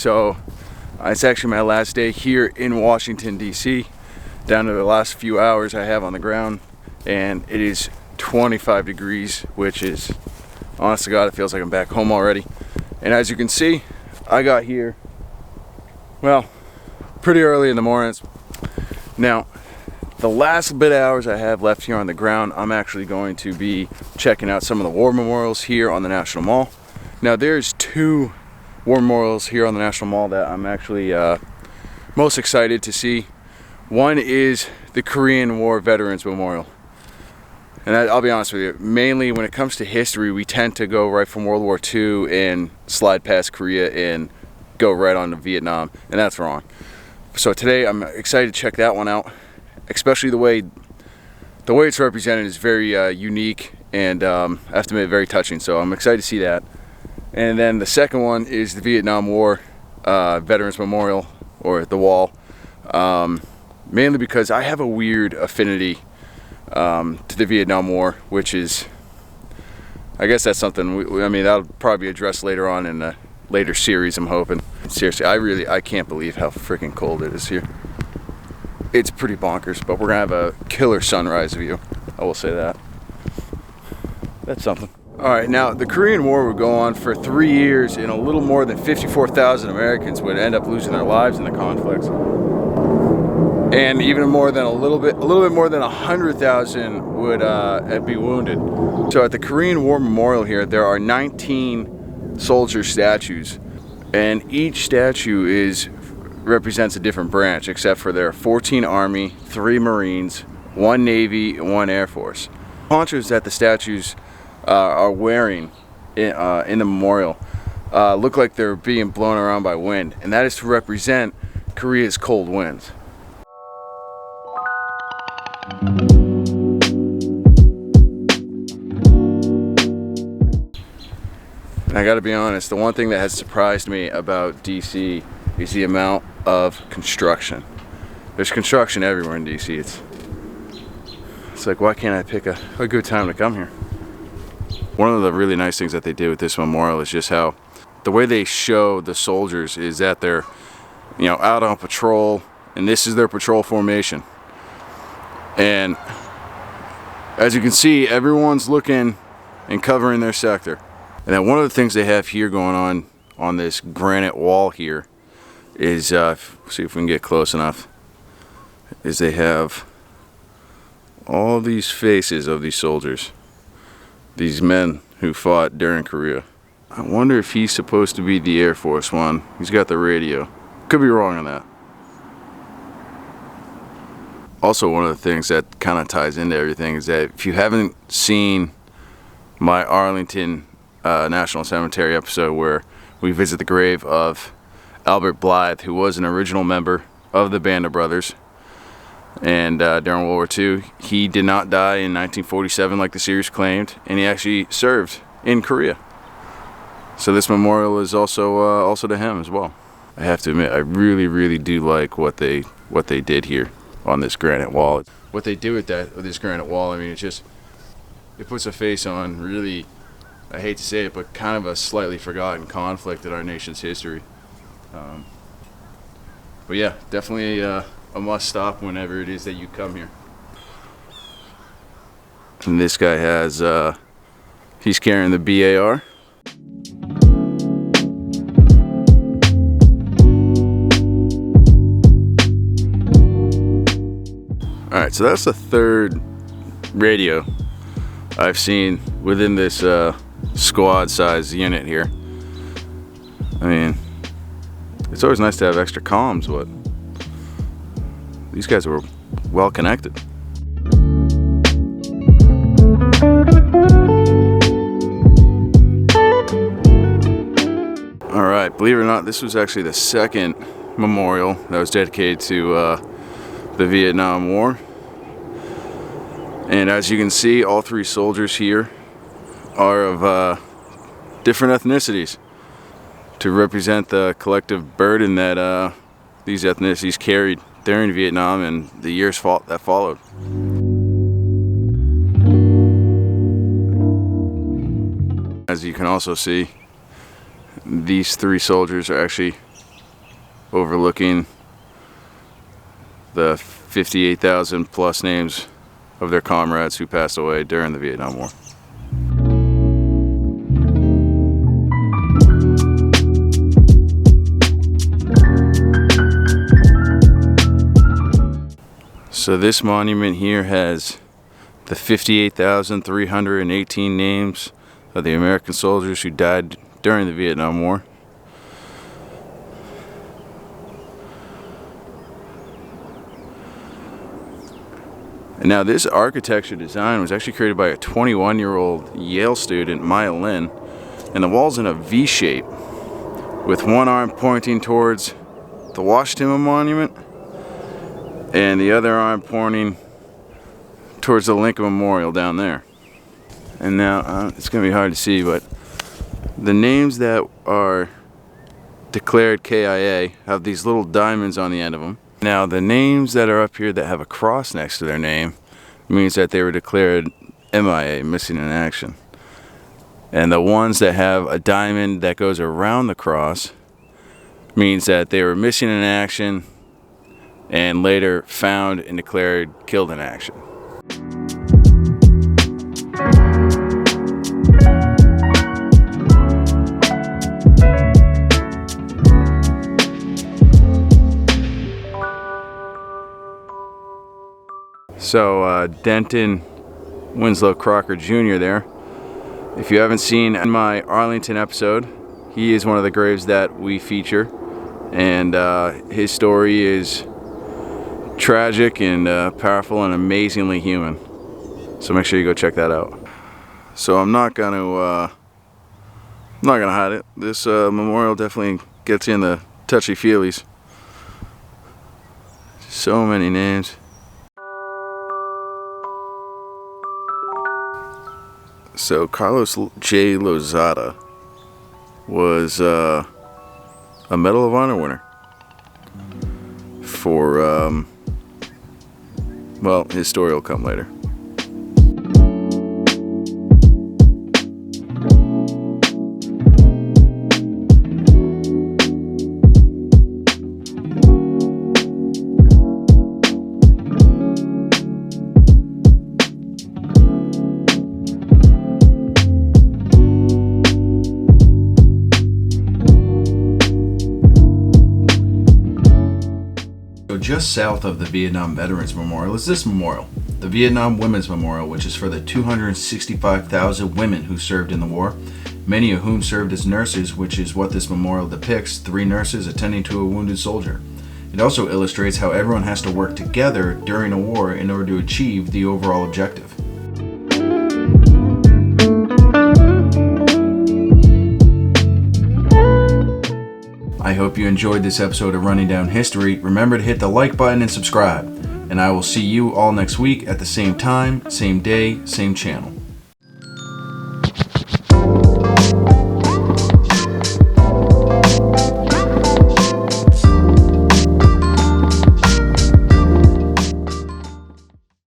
So it's actually my last day here in Washington, D.C. Down to the last few hours I have on the ground, and it is 25 degrees, which is, honest to God, it feels like I'm back home already. And as you can see, I got here, well, pretty early in the mornings. Now, the last bit of hours I have left here on the ground, I'm actually going to be checking out some of the war memorials here on the National Mall. Now, there's two war memorials here on the National Mall that I'm actually most excited to see. One is the Korean War Veterans Memorial. And I'll be honest with you, mainly when it comes to history, we tend to go right from World War II and slide past Korea and go right on to Vietnam, and that's wrong. So today I'm excited to check that one out, especially the way it's represented is very unique and I have to admit very touching, so I'm excited to see that. And then the second one is the Vietnam War Veterans Memorial, or the wall, mainly because I have a weird affinity to the Vietnam War, which is, I guess that's something, I mean, that'll probably be addressed later on in a later series, I'm hoping. Seriously, I can't believe how freaking cold it is here. It's pretty bonkers, but we're gonna have a killer sunrise view, I will say that. That's something. Alright, now the Korean War would go on for 3 years, and a little more than 54,000 Americans would end up losing their lives in the conflicts. And even more than a little bit more than 100,000 would be wounded. So at the Korean War Memorial here, there are 19 soldier statues, and each statue represents a different branch, except for there are 14 Army, 3 Marines, 1 Navy, and 1 Air Force. Ponchos that the statues are wearing in the memorial look like they're being blown around by wind, and that is to represent Korea's cold winds. And I gotta be honest, the one thing that has surprised me about DC is the amount of construction. There's construction everywhere in DC. It's like, why can't I pick a good time to come here? One of the really nice things that they did with this memorial is just how the way they show the soldiers is that they're, out on patrol, and this is their patrol formation. And as you can see, everyone's looking and covering their sector. And then one of the things they have here going on this granite wall here is, see if we can get close enough, is they have all these faces of these soldiers, these men who fought during Korea. I wonder if he's supposed to be the Air Force one. He's got the radio. Could be wrong on that. Also, one of the things that kind of ties into everything is that if you haven't seen my Arlington National Cemetery episode where we visit the grave of Albert Blythe, who was an original member of the Band of Brothers, and during World War II, he did not die in 1947 like the series claimed, and he actually served in Korea. So this memorial is also to him as well. I have to admit, I really do like what they did here on this granite wall. What they do with this granite wall, I mean, it puts a face on, really, I hate to say it, but kind of a slightly forgotten conflict in our nation's history. But yeah, definitely a must stop whenever it is that you come here. And this guy has, he's carrying the BAR. Alright, so that's the third radio I've seen within this squad size unit here. I mean, it's always nice to have extra comms, but these guys were well connected. Alright, believe it or not, this was actually the second memorial that was dedicated to the Vietnam War. And as you can see, all 3 soldiers here are of different ethnicities to represent the collective burden that these ethnicities carried during Vietnam and the years that followed. As you can also see, these 3 soldiers are actually overlooking the 58,000 plus names of their comrades who passed away during the Vietnam War. So this monument here has the 58,318 names of the American soldiers who died during the Vietnam War. And now this architecture design was actually created by a 21-year-old Yale student, Maya Lin, and the wall's in a V shape with one arm pointing towards the Washington Monument and the other arm pointing towards the Lincoln Memorial down there. And now it's going to be hard to see, but the names that are declared KIA have these little diamonds on the end of them. Now the names that are up here that have a cross next to their name means that they were declared MIA, missing in action. And the ones that have a diamond that goes around the cross means that they were missing in action and later found and declared killed in action. So Denton Winslow Crocker Jr. there. If you haven't seen my Arlington episode, he is one of the graves that we feature, and his story is tragic and powerful and amazingly human. So make sure you go check that out. So I'm not gonna hide it. This memorial definitely gets you in the touchy-feelies. So many names. So Carlos J. Lozada was a Medal of Honor winner for, well, his story will come later. Just south of the Vietnam Veterans Memorial is this memorial, the Vietnam Women's Memorial, which is for the 265,000 women who served in the war, many of whom served as nurses, which is what this memorial depicts, 3 nurses attending to a wounded soldier. It also illustrates how everyone has to work together during a war in order to achieve the overall objective. I hope you enjoyed this episode of Running Down History. Remember to hit the like button and subscribe. And I will see you all next week at the same time, same day, same channel.